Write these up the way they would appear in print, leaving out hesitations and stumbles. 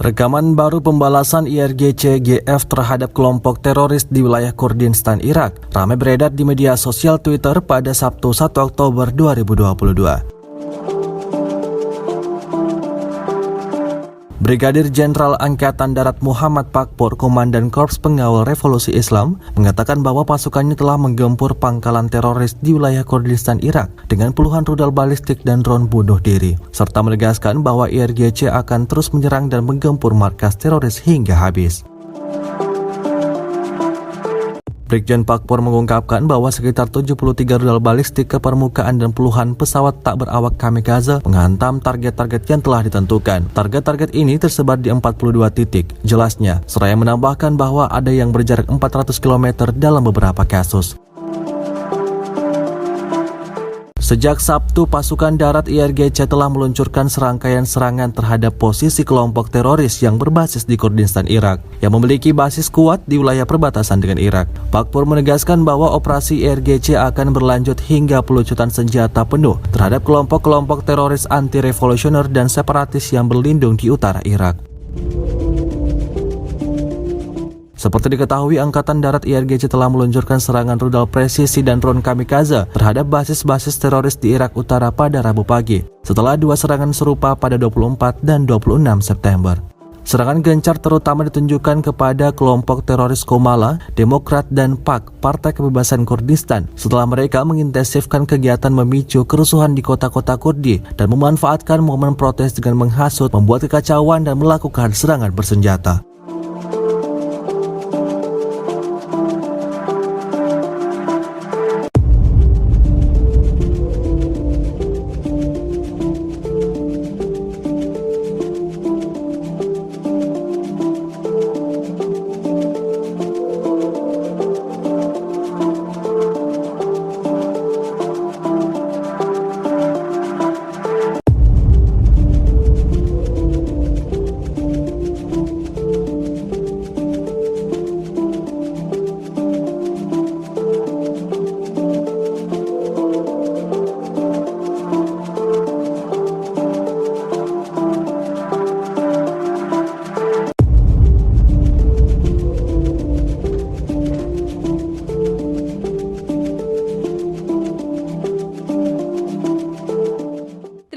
Rekaman baru pembalasan IRGC-GF terhadap kelompok teroris di wilayah Kurdistan Irak ramai beredar di media sosial Twitter pada Sabtu 1 Oktober 2022. Brigadir Jenderal Angkatan Darat Muhammad Pakpor, Komandan Korps Pengawal Revolusi Islam, mengatakan bahwa pasukannya telah menggempur pangkalan teroris di wilayah Kurdistan Irak dengan puluhan rudal balistik dan drone bunuh diri, serta menegaskan bahwa IRGC akan terus menyerang dan menggempur markas teroris hingga habis. Brigjen Pakpor mengungkapkan bahwa sekitar 73 rudal balistik ke permukaan dan puluhan pesawat tak berawak kamikaze menghantam target-target yang telah ditentukan. Target-target ini tersebar di 42 titik. Jelasnya, seraya menambahkan bahwa ada yang berjarak 400 km dalam beberapa kasus. Sejak Sabtu, pasukan darat IRGC telah meluncurkan serangkaian serangan terhadap posisi kelompok teroris yang berbasis di Kurdistan Irak, yang memiliki basis kuat di wilayah perbatasan dengan Irak. Pakpor menegaskan bahwa operasi IRGC akan berlanjut hingga pelucutan senjata penuh terhadap kelompok-kelompok teroris anti-revolusioner dan separatis yang berlindung di utara Irak. Seperti diketahui, Angkatan Darat IRGC telah meluncurkan serangan rudal presisi dan drone kamikaze terhadap basis-basis teroris di Irak Utara pada Rabu pagi, setelah dua serangan serupa pada 24 dan 26 September. Serangan gencar terutama ditunjukkan kepada kelompok teroris Komala, Demokrat, dan PAK, Partai Kebebasan Kurdistan, setelah mereka mengintensifkan kegiatan memicu kerusuhan di kota-kota Kurdi dan memanfaatkan momen protes dengan menghasut, membuat kekacauan, dan melakukan serangan bersenjata.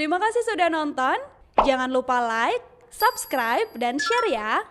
Terima kasih sudah nonton. Jangan lupa like, subscribe, dan share ya.